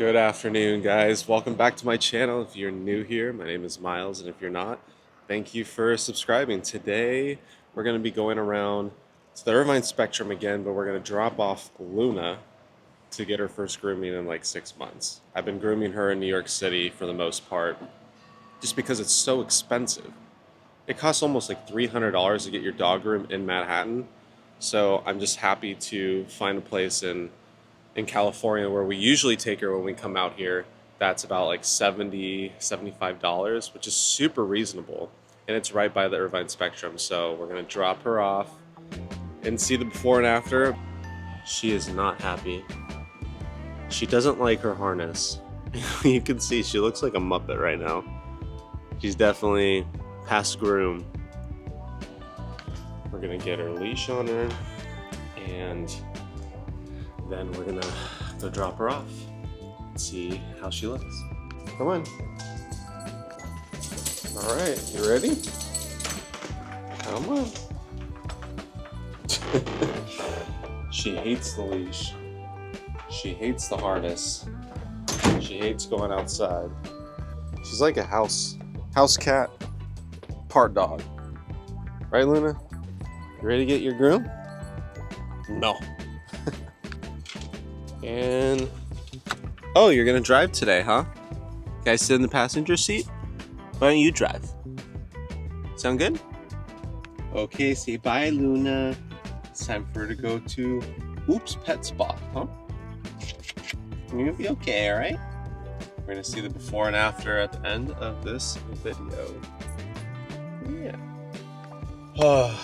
Good afternoon, guys. Welcome back to my channel. If you're new here, my name is Miles, and if you're not, thank you for subscribing. Today, we're going to be going around to the Irvine Spectrum again, but we're going to drop off Luna to get her first grooming in like 6 months. I've been grooming her in New York City for the most part, just because it's so expensive. It costs almost like $300 to get your dog groomed in Manhattan, so I'm just happy to find a place in California where we usually take her when we come out here. That's about like $75, which is super reasonable, and it's right by the Irvine Spectrum. So we're gonna drop her off and see the before and after. She is not happy. She doesn't like her harness. You can see she looks like a Muppet right now. She's definitely past groom. We're gonna get her leash on her, and then we're gonna go drop her off and see how she looks. Come on. All right, you ready? Come on. She hates the leash. She hates the harness. She hates going outside. She's like a house cat, part dog. Right, Luna? You ready to get your groom? No. And oh, you're gonna drive today, huh? Guys, sit in the passenger seat. Why don't you drive? Sound good? Okay, say bye, Luna. It's time for her to go to Oops Pet Spa, huh? You're gonna be okay, all right? We're gonna see the before and after at the end of this video. Yeah. Oh,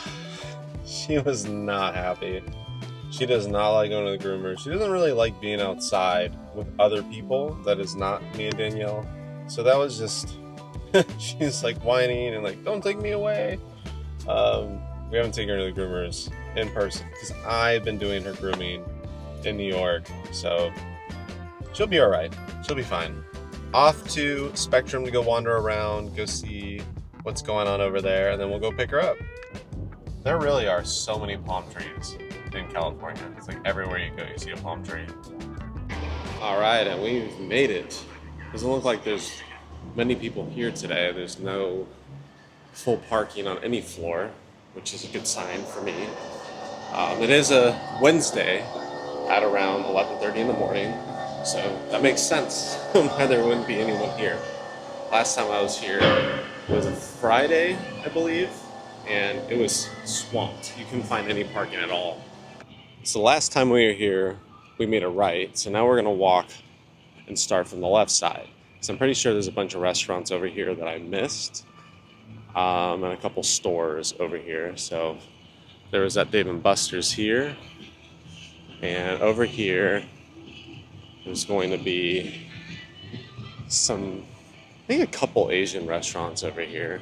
she was not happy. She does not like going to the groomer. She doesn't really like being outside with other people. That is not me and Danielle. So that was just, she's like whining and like, don't take me away. We haven't taken her to the groomers in person because I've been doing her grooming in New York. So she'll be all right. She'll be fine. Off to Spectrum to go wander around, go see what's going on over there, and then we'll go pick her up. There really are so many palm trees in California. It's like everywhere you go, you see a palm tree. All right, and we've made it. Doesn't look like there's many people here today. There's no full parking on any floor, which is a good sign for me. It is a Wednesday at around 11:30 in the morning, so that makes sense why there wouldn't be anyone here. Last time I was here was a Friday, I believe, and it was swamped. You couldn't find any parking at all. So last time we were here, we made a right. So now we're gonna walk and start from the left side. So I'm pretty sure there's a bunch of restaurants over here that I missed, and a couple stores over here. So there was that Dave & Buster's here, and over here there's going to be I think a couple Asian restaurants over here.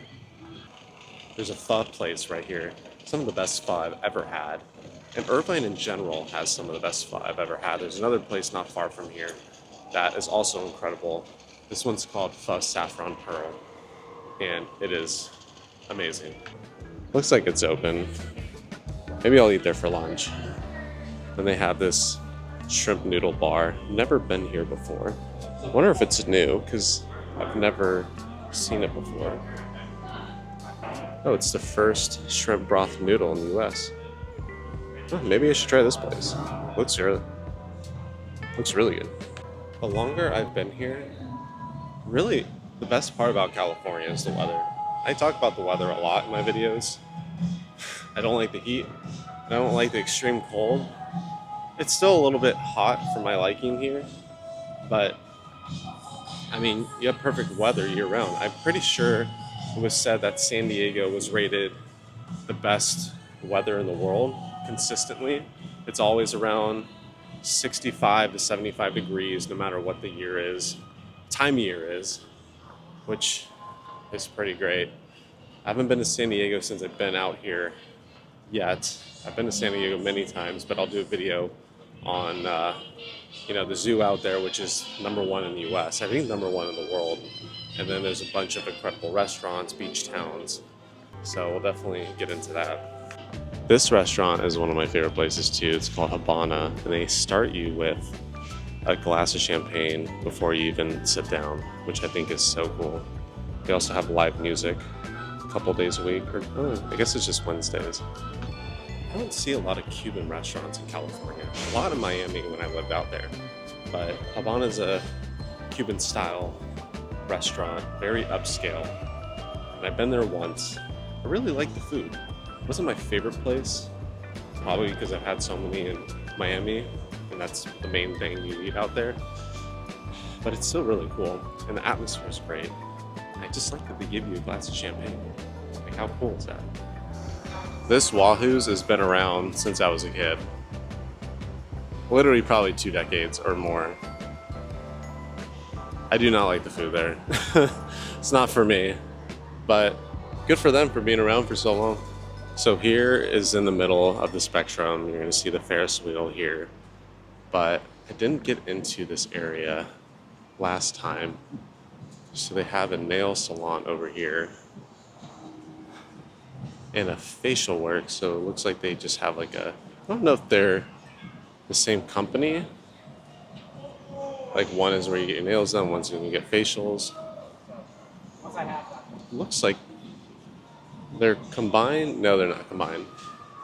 There's a pho place right here. Some of the best pho I've ever had. And Irvine in general has some of the best pho I've ever had. There's another place not far from here that is also incredible. This one's called Pho Saffron Pearl, and it is amazing. Looks like it's open. Maybe I'll eat there for lunch. And they have this shrimp noodle bar. Never been here before. I wonder if it's new, because I've never seen it before. Oh, it's the first shrimp broth noodle in the US. Oh, maybe I should try this place. Looks really good. The longer I've been here, really the best part about California is the weather. I talk about the weather a lot in my videos. I don't like the heat. I don't like the extreme cold. It's still a little bit hot for my liking here, but I mean, you have perfect weather year round. I'm pretty sure it was said that San Diego was rated the best weather in the world consistently. It's always around 65 to 75 degrees no matter what the time of year is, which is pretty great. I haven't been to San Diego since I've been out here yet. I've been to San Diego many times, but I'll do a video on the zoo out there, which is #1 in the US. I think #1 in the world. And then there's a bunch of incredible restaurants, beach towns. So we'll definitely get into that. This restaurant is one of my favorite places too. It's called Habana, and they start you with a glass of champagne before you even sit down, which I think is so cool. They also have live music a couple days a week, or I guess it's just Wednesdays. I don't see a lot of Cuban restaurants in California. A lot in Miami when I lived out there. But Habana's a Cuban style restaurant, very upscale. And I've been there once. I really like the food. It wasn't my favorite place, probably because I've had so many in Miami, and that's the main thing you eat out there. But it's still really cool, and the atmosphere is great. I just like that they give you a glass of champagne. Like, how cool is that? This Wahoo's has been around since I was a kid. Literally probably 2 decades or more. I do not like the food there. It's not for me, but good for them for being around for so long. So here is in the middle of the Spectrum. You're gonna see the Ferris wheel here, but I didn't get into this area last time. So they have a nail salon over here and a facial work. So it looks like they just have like a, I don't know if they're the same company. Like one is where you get your nails done, one's when you get facials. Looks like they're combined. No, they're not combined.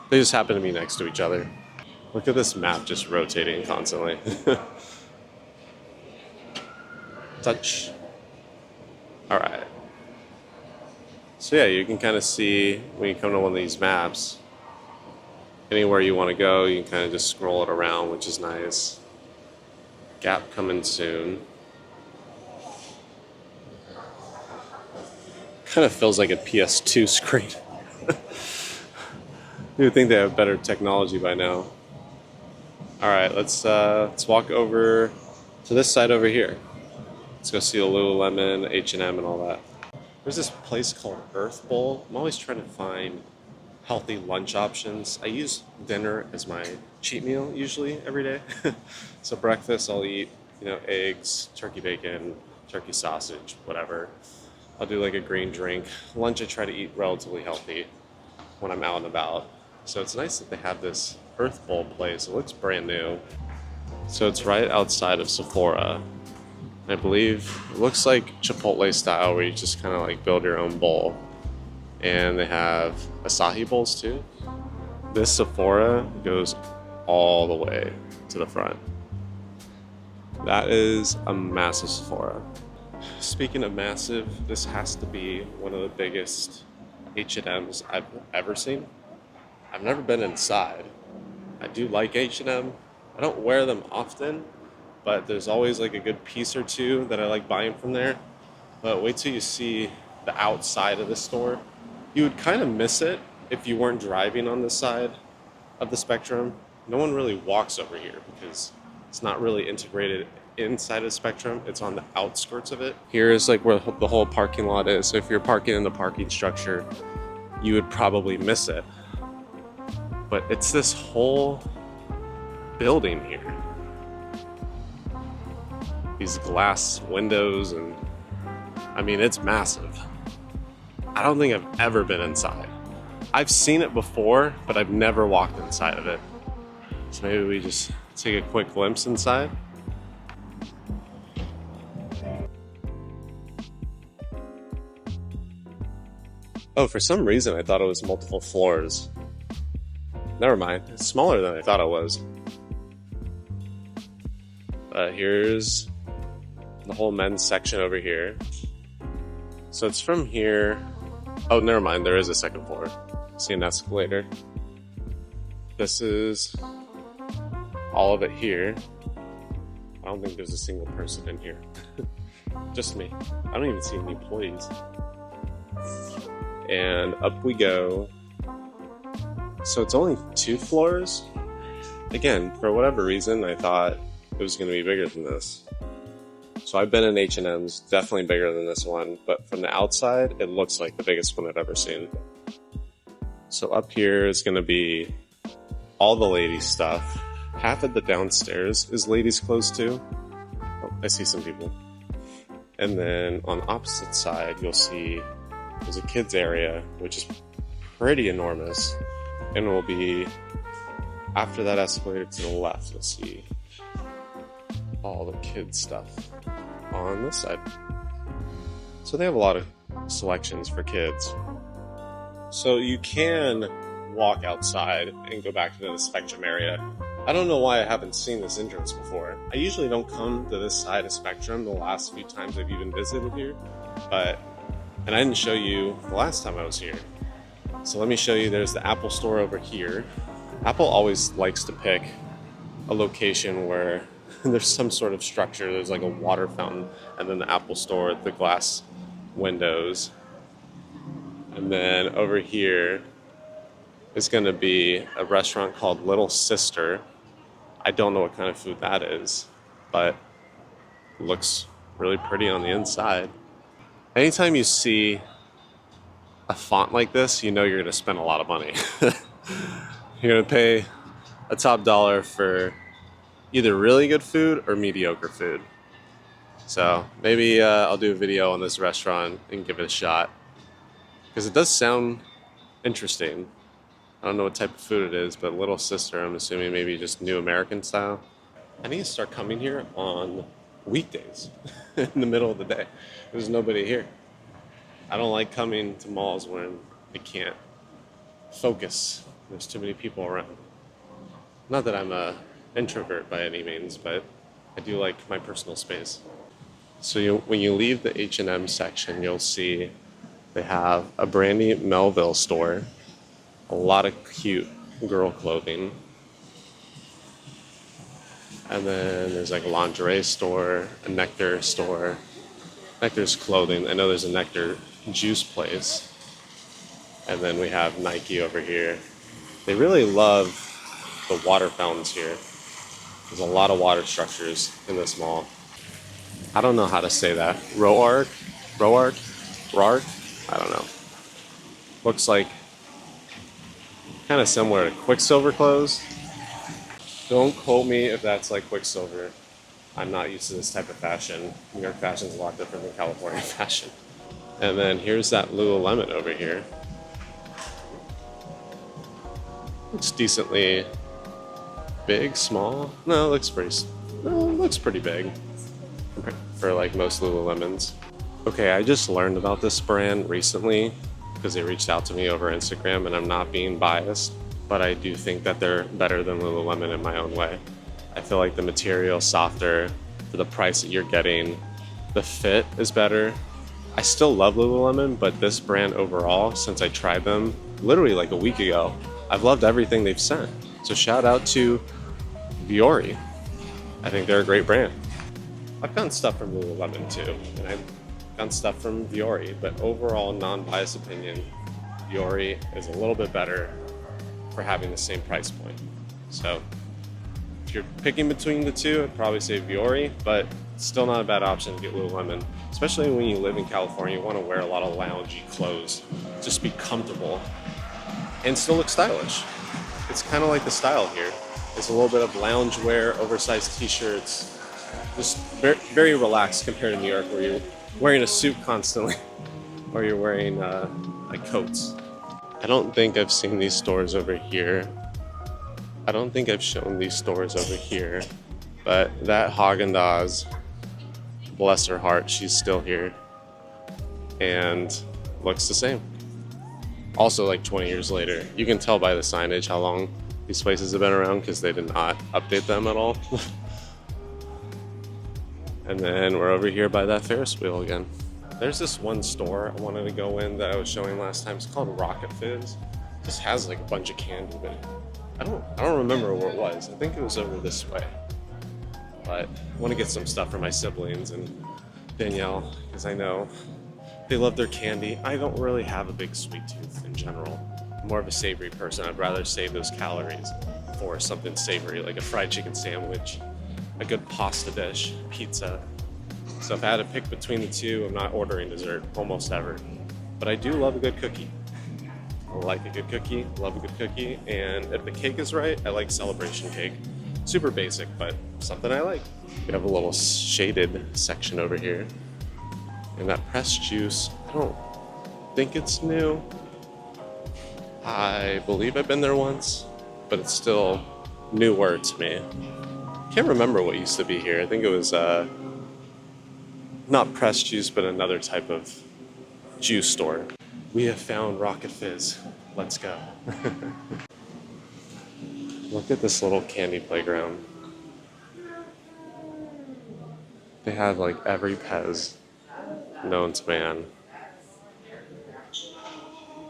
They just happen to be next to each other. Look at this map just rotating constantly. Touch. All right. So yeah, you can kind of see when you come to one of these maps, anywhere you want to go, you can kind of just scroll it around, which is nice. Gap coming soon. Kind of feels like a PS2 screen. You would think they have better technology by now. All right, let's walk over to this side over here. Let's go see a Lululemon, H&M, and all that. There's this place called Earth Bowl. I'm always trying to find healthy lunch options. I use dinner as my cheat meal usually every day. So breakfast I'll eat, eggs, turkey bacon, turkey sausage, whatever. I'll do like a green drink. Lunch I try to eat relatively healthy when I'm out and about. So it's nice that they have this Earth Bowl place. It looks brand new. So it's right outside of Sephora. I believe it looks like Chipotle style where you just kind of like build your own bowl. And they have acai bowls too. This Sephora goes all the way to the front. That is a massive Sephora. Speaking of massive, this has to be one of the biggest H&Ms I've ever seen. I've never been inside. I do like H&M. I don't wear them often, but there's always like a good piece or two that I like buying from there. But wait till you see the outside of the store. You would kind of miss it if you weren't driving on this side of the Spectrum. No one really walks over here because it's not really integrated inside of the Spectrum. It's on the outskirts of it. Here is like where the whole parking lot is. So if you're parking in the parking structure, you would probably miss it. But it's this whole building here. These glass windows, and I mean, it's massive. I don't think I've ever been inside. I've seen it before, but I've never walked inside of it. So maybe we just take a quick glimpse inside. Oh, for some reason I thought it was multiple floors. Never mind, it's smaller than I thought it was. Here's the whole men's section over here. So it's from here. Oh, never mind, there is a second floor. See an escalator. This is all of it here. I don't think there's a single person in here. Just me. I don't even see any employees. And up we go. So it's only 2 floors. Again, for whatever reason, I thought it was going to be bigger than this. So I've been in H&M's, definitely bigger than this one, but from the outside, it looks like the biggest one I've ever seen. So up here is going to be all the ladies' stuff. Half of the downstairs is ladies' clothes too. Oh, I see some people. And then on the opposite side, you'll see there's a kids area, which is pretty enormous. And it will be after that escalator to the left, you'll see all the kids stuff on this side. So they have a lot of selections for kids. So you can walk outside and go back into the Spectrum area. I don't know why I haven't seen this entrance before. I usually don't come to this side of Spectrum the last few times I've even visited here, and I didn't show you the last time I was here. So let me show you. There's the Apple store over here. Apple always likes to pick a location where there's some sort of structure. There's like a water fountain, and then the Apple store, the glass windows. And then over here is going to be a restaurant called Little Sister. I don't know what kind of food that is, but it looks really pretty on the inside. Anytime you see a font like this, you know you're going to spend a lot of money. You're going to pay a top dollar for either really good food or mediocre food. So maybe I'll do a video on this restaurant and give it a shot, because it does sound interesting. I don't know what type of food it is, but Little Sister, I'm assuming maybe just New American style. I need to start coming here on weekdays in the middle of the day. There's nobody here. I don't like coming to malls when I can't focus. There's too many people around. Not that I'm an introvert by any means, but I do like my personal space. So when you leave the H&M section, you'll see they have a Brandy Melville store. A lot of cute girl clothing. And then there's like a lingerie store, a Nectar store. Nectar's clothing. I know there's a Nectar juice place. And then we have Nike over here. They really love the water fountains here. There's a lot of water structures in this mall. I don't know how to say that. Roark? I don't know. Looks like kind of similar to Quicksilver clothes. Don't quote me if that's like Quicksilver. I'm not used to this type of fashion. New York fashion is a lot different than California fashion. And then here's that Lululemon over here. Looks decently big, small. No, it looks pretty big for like most Lululemons. Okay, I just learned about this brand recently because they reached out to me over Instagram, and I'm not being biased, but I do think that they're better than Lululemon in my own way. I feel like the material's softer for the price that you're getting. The fit is better. I still love Lululemon, but this brand overall, since I tried them literally like a week ago, I've loved everything they've sent. So shout out to Viore. I think they're a great brand. I've gotten stuff from Lululemon too, and I've gotten stuff from Viore, but overall, non-biased opinion, Viore is a little bit better for having the same price point. So if you're picking between the two, I'd probably say Viore, but still not a bad option to get Lululemon, especially when you live in California. You want to wear a lot of loungy clothes, just be comfortable and still look stylish. It's kind of like the style here. It's a little bit of loungewear, oversized t-shirts, just very, very relaxed compared to New York, where you're wearing a suit constantly or you're wearing like coats. I don't think I've seen these stores over here. I don't think I've shown these stores over here, but that Haagen-Dazs, bless her heart, she's still here and looks the same. Also, like 20 years later, you can tell by the signage how long these places have been around because they did not update them at all. And then we're over here by that Ferris wheel again. There's this one store I wanted to go in that I was showing last time. It's called Rocket Fizz. It just has like a bunch of candy, but I don't remember where it was. I think it was over this way. But I want to get some stuff for my siblings and Danielle, because I know they love their candy. I don't really have a big sweet tooth in general. I'm more of a savory person. I'd rather save those calories for something savory, like a fried chicken sandwich, a good pasta dish, pizza. So if I had to pick between the two, I'm not ordering dessert almost ever. But I do love a good cookie. I like a good cookie, love a good cookie, and if the cake is right, I like celebration cake. Super basic, but something I like. We have a little shaded section over here. And that pressed juice, I don't think it's new. I believe I've been there once, but it's still newer to me. Can't remember what used to be here. I think it was not pressed juice, but another type of juice store. We have found Rocket Fizz. Let's go. Look at this little candy playground. They have like every Pez known to man.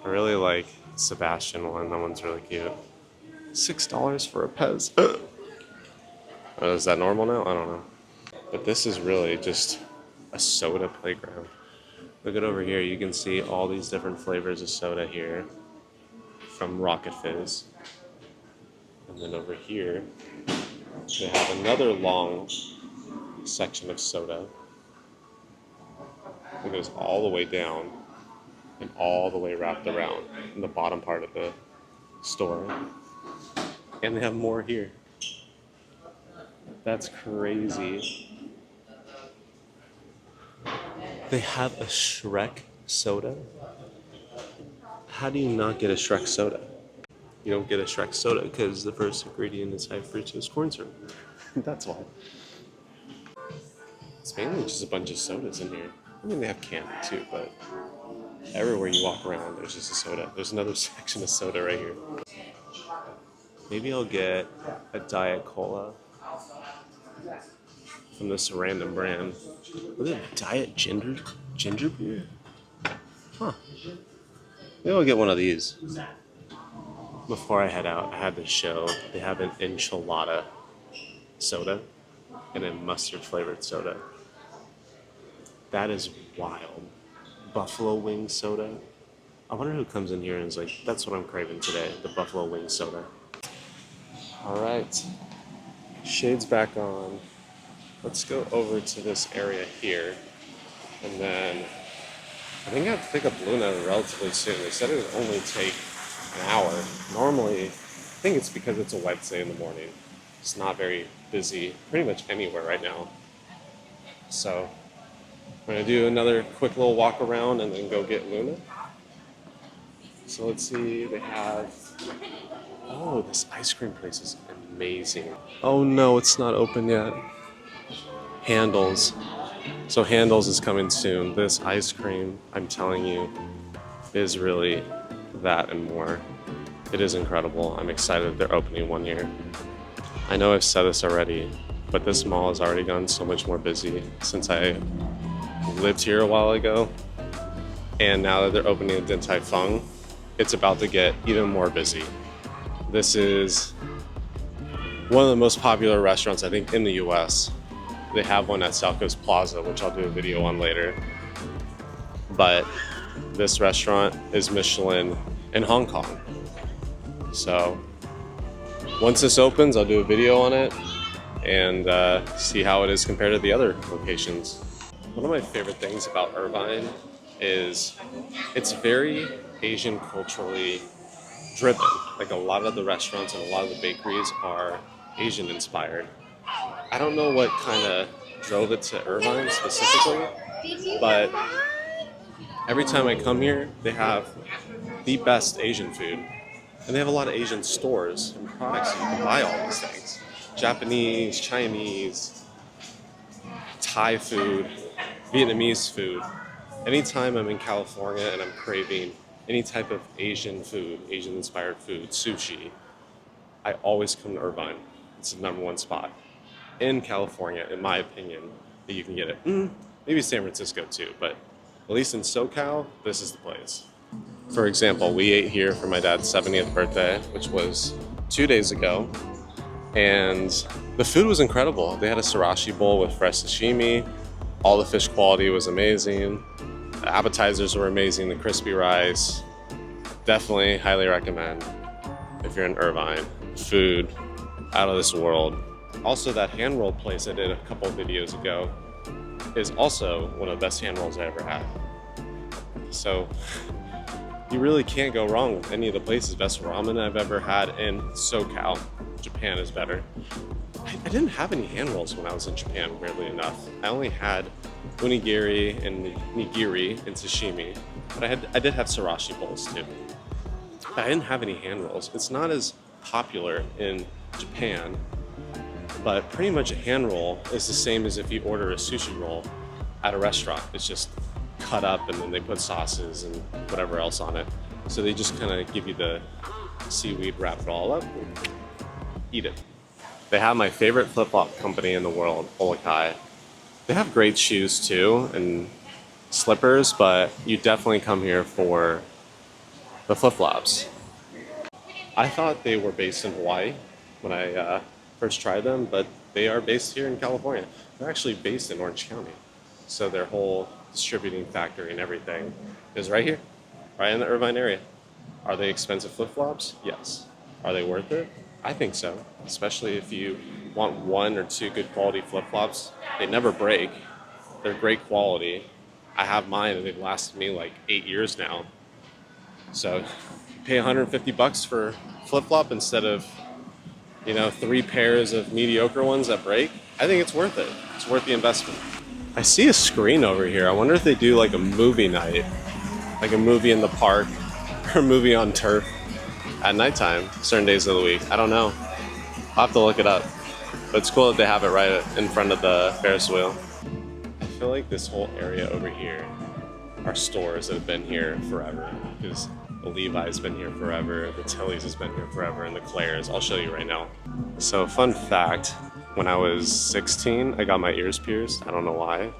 I really like Sebastian one. That one's really cute. $6 for a Pez. Is that normal now? I don't know. But this is really just a soda playground. Look at over here. You can see all these different flavors of soda here from Rocket Fizz. And then over here, they have another long section of soda. It goes all the way down and all the way wrapped around in the bottom part of the store. And they have more here. That's crazy. They have a Shrek soda. How do you not get a Shrek soda? You don't get a Shrek soda because the first ingredient is high fructose corn syrup. That's why. It's mainly just a bunch of sodas in here. I mean, they have candy too, but everywhere you walk around, there's just a soda. There's another section of soda right here. Maybe I'll get a Diet Cola from this random brand. Look at Diet Ginger beer? Huh. Maybe I'll get one of these. Before I head out, I had to show they have an enchilada soda and a mustard flavored soda. That is wild. Buffalo wing soda. I wonder who comes in here and is like, that's what I'm craving today, the buffalo wing soda. All right, shades back on. Let's go over to this area here. And then I think I have to pick up Luna relatively soon. They said it would only take an hour. Normally, I think it's because it's a Wednesday in the morning. It's not very busy pretty much anywhere right now. So I'm gonna do another quick little walk around and then go get Luna. So let's see, they have, oh, this ice cream place is amazing. Oh no, it's not open yet. Handles. So Handles is coming soon. This ice cream, I'm telling you, is really that and more. It is incredible. I'm excited they're opening one here. I know I've said this already, but this mall has already gotten so much more busy since I lived here a while ago. And now that they're opening in Din Tai Fung, it's about to get even more busy. This is one of the most popular restaurants, I think, in the US. They have one at South Coast Plaza, which I'll do a video on later. But this restaurant is Michelin in Hong Kong. So once this opens, I'll do a video on it and see how it is compared to the other locations. One of my favorite things about Irvine is it's very Asian culturally driven. Like a lot of the restaurants and a lot of the bakeries are Asian inspired. I don't know what kind of drove it to Irvine specifically, but every time I come here, they have the best Asian food. And they have a lot of Asian stores and products, so you can buy all these things. Japanese, Chinese, Thai food, Vietnamese food. Anytime I'm in California and I'm craving any type of Asian food, Asian inspired food, sushi, I always come to Irvine. It's the #1 spot in California, in my opinion, that you can get it. Maybe San Francisco too, but at least in SoCal, this is the place. For example, we ate here for my dad's 70th birthday, which was 2 days ago, and the food was incredible. They had a sriracha bowl with fresh sashimi. All the fish quality was amazing. The appetizers were amazing, the crispy rice. Definitely highly recommend if you're in Irvine. Food out of this world. Also, that hand roll place I did a couple of videos ago is also one of the best hand rolls I ever had. So you really can't go wrong with any of the places. Best ramen I've ever had in SoCal. Japan is better. I didn't have any hand rolls when I was in Japan, weirdly enough. I only had onigiri and nigiri and sashimi, but I did have sriracha bowls too. But I didn't have any hand rolls. It's not as popular in Japan But pretty much a hand roll is the same as if you order a sushi roll at a restaurant. It's just cut up and then they put sauces and whatever else on it. So they just kind of give you the seaweed, wrap it all up, and eat it. They have my favorite flip-flop company in the world, Olokai. They have great shoes too and slippers, but you definitely come here for the flip-flops. I thought they were based in Hawaii when I first tried them, but they are based here in California. They're actually based in Orange County. So their whole distributing factory and everything is right here, right in the Irvine area. Are they expensive flip-flops? Yes. Are they worth it? I think so, especially if you want 1 or 2 good quality flip-flops. They never break. They're great quality. I have mine and they've lasted me like 8 years now. So pay $150 for flip-flop instead of, 3 pairs of mediocre ones that break. I think it's worth it. It's worth the investment. I see a screen over here. I wonder if they do like a movie night, like a movie in the park or a movie on turf at nighttime, certain days of the week. I don't know. I'll have to look it up. But it's cool that they have it right in front of the Ferris wheel. I feel like this whole area over here are stores that have been here forever, because the Levi's been here forever, the Tilly's has been here forever, and the Claire's. I'll show you right now. So fun fact, when I was 16, I got my ears pierced. I don't know why,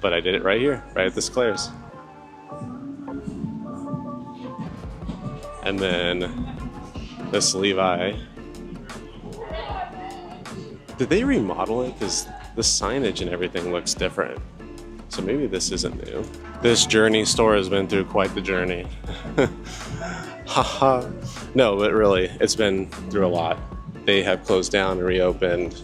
but I did it right here, right at this Claire's. And then this Levi. Did they remodel it? Because the signage and everything looks different. So maybe this isn't new. This Journey store has been through quite the journey. Haha. No, but really, it's been through a lot. They have closed down and reopened.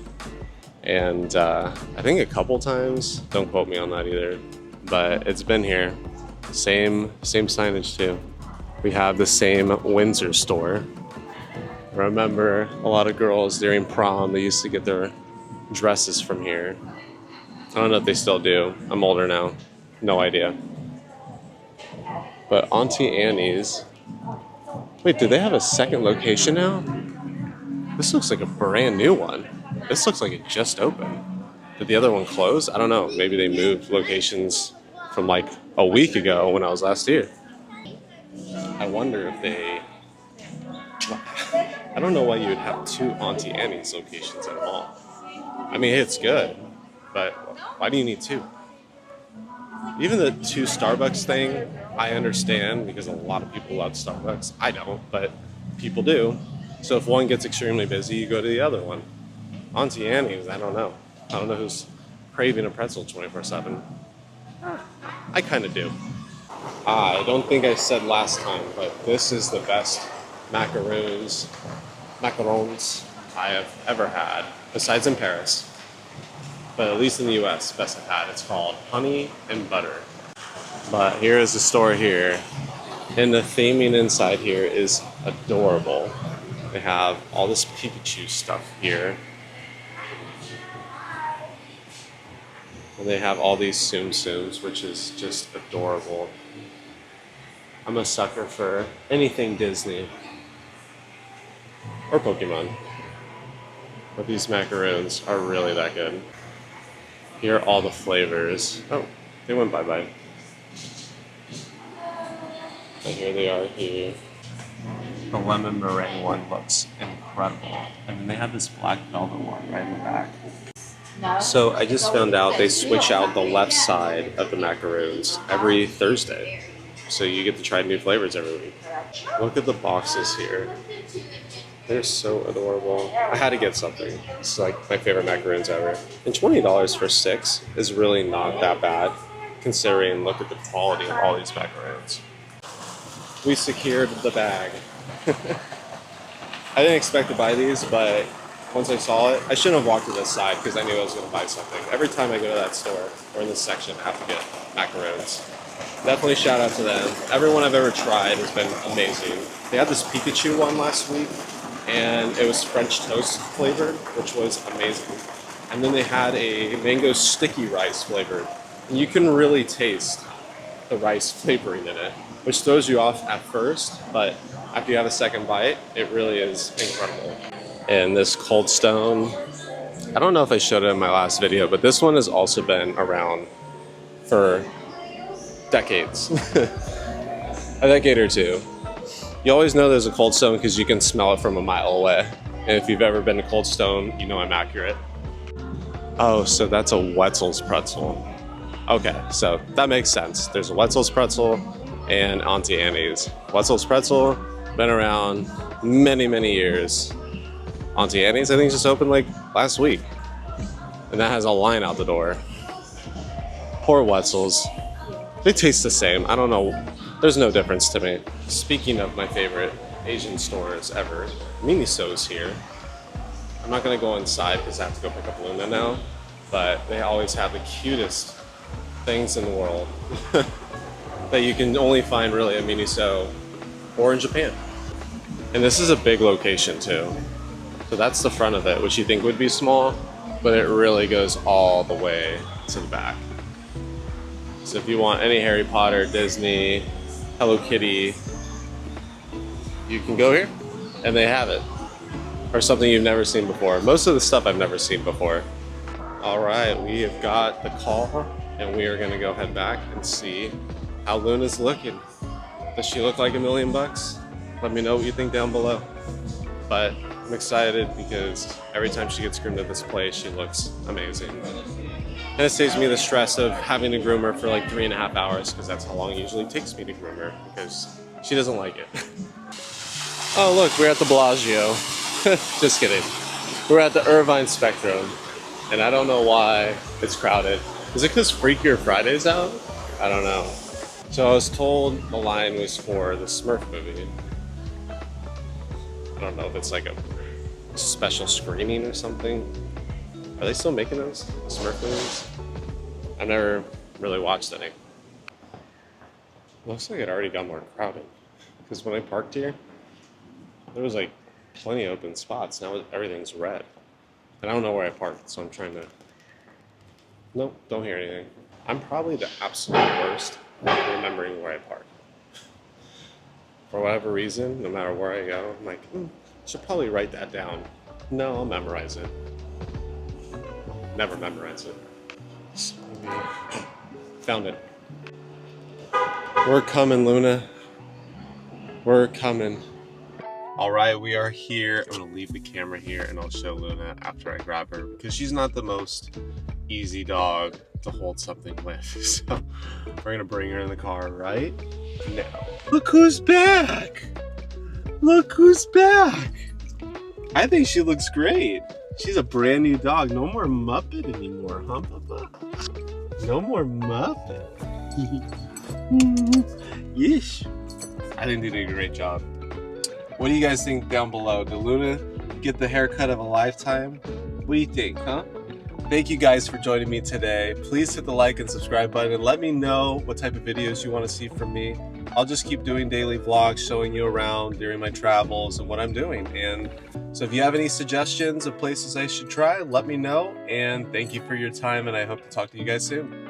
And I think a couple times, don't quote me on that either, but it's been here. Same signage too. We have the same Windsor store. I remember a lot of girls during prom, they used to get their dresses from here. I don't know if they still do. I'm older now. No idea. But Auntie Annie's. Wait, do they have a second location now? This looks like a brand new one. This looks like it just opened. Did the other one close? I don't know. Maybe they moved locations from like a week ago when I was last here. I wonder if they... I don't know why you would have 2 Auntie Annie's locations at a mall. I mean, it's good, but why do you need 2? Even the 2 Starbucks thing, I understand because a lot of people love Starbucks. I don't, but people do. So if one gets extremely busy, you go to the other one. Auntie Annie's, I don't know. I don't know who's craving a pretzel 24/7. I kind of do. I don't think I said last time, but this is the best macarons I have ever had, besides in Paris. But at least in the US, best I've had. It's called Honey and Butter. But here is the store here. And the theming inside here is adorable. They have all this Pikachu stuff here. And they have all these Tsum Tsums, which is just adorable. I'm a sucker for anything Disney. Or Pokemon. But these macaroons are really that good. Here are all the flavors. Oh, they went bye-bye. And here they are here. The lemon meringue one looks incredible. And then they have this black velvet one right in the back. So I just found out they switch out the left side of the macaroons every Thursday. So you get to try new flavors every week. Look at the boxes here. They're so adorable. I had to get something. It's like my favorite macaroons ever. And $20 for 6 is really not that bad, considering look at the quality of all these macaroons. We secured the bag. I didn't expect to buy these, but once I saw it, I shouldn't have walked to this side because I knew I was going to buy something. Every time I go to that store or in this section, I have to get macaroons. Definitely shout out to them. Everyone I've ever tried has been amazing. They had this Pikachu one last week, and it was French toast flavored, which was amazing. And then they had a mango sticky rice flavored. And you can really taste the rice flavoring in it, which throws you off at first, but after you have a second bite, it really is incredible. And this Cold Stone I don't know if I showed it in my last video, but this one has also been around for decades. A decade or two. You always know there's a Cold Stone because you can smell it from a mile away. And if you've ever been to Cold Stone, you know I'm accurate. Oh, so that's a Wetzel's pretzel. Okay, so that makes sense. There's a Wetzel's pretzel and Auntie Annie's. Wetzel's pretzel, been around many, many years. Auntie Annie's, I think, just opened like last week. And that has a line out the door. Poor Wetzel's. They taste the same. I don't know. There's no difference to me. Speaking of my favorite Asian stores ever, Miniso's here. I'm not gonna go inside because I have to go pick up Luna now, but they always have the cutest things in the world that you can only find really at Miniso or in Japan. And this is a big location too. So that's the front of it, which you think would be small, but it really goes all the way to the back. So if you want any Harry Potter, Disney, Hello Kitty, you can go here and they have it. Or something you've never seen before. Most of the stuff I've never seen before. All right, we have got the call and we are gonna go head back and see how Luna's looking. Does she look like $1 million bucks? Let me know what you think down below. But I'm excited because every time she gets groomed at this place, she looks amazing. And it saves me the stress of having to groom her for like 3.5 hours because that's how long it usually takes me to groom her because she doesn't like it. Oh look, we're at the Bellagio. Just kidding. We're at the Irvine Spectrum and I don't know why it's crowded. Is it because Freakier Friday's out? I don't know. So I was told the line was for the Smurf movie. I don't know if it's like a special screening or something. Are they still making those Smurf movies? I've never really watched any. Looks like it already got more crowded. Because when I parked here, there was like plenty of open spots. Now everything's red. And I don't know where I parked, so I'm trying to... Nope, don't hear anything. I'm probably the absolute worst at remembering where I park. For whatever reason, no matter where I go, I'm like, I should probably write that down. No, I'll memorize it. Never memorize it. So maybe... Found it. We're coming, Luna. We're coming. All right, we are here. I'm gonna leave the camera here and I'll show Luna after I grab her because she's not the most easy dog to hold something with. So we're gonna bring her in the car right now. Look who's back! Look who's back! I think she looks great. She's a brand new dog. No more Muppet anymore, huh, Papa? No more Muppet. Yes. I think they did a great job. What do you guys think down below? Did Luna get the haircut of a lifetime? What do you think, huh? Thank you guys for joining me today. Please hit the like and subscribe button and let me know what type of videos you want to see from me. I'll just keep doing daily vlogs showing you around during my travels and what I'm doing. And so if you have any suggestions of places I should try, let me know. And thank you for your time and I hope to talk to you guys soon.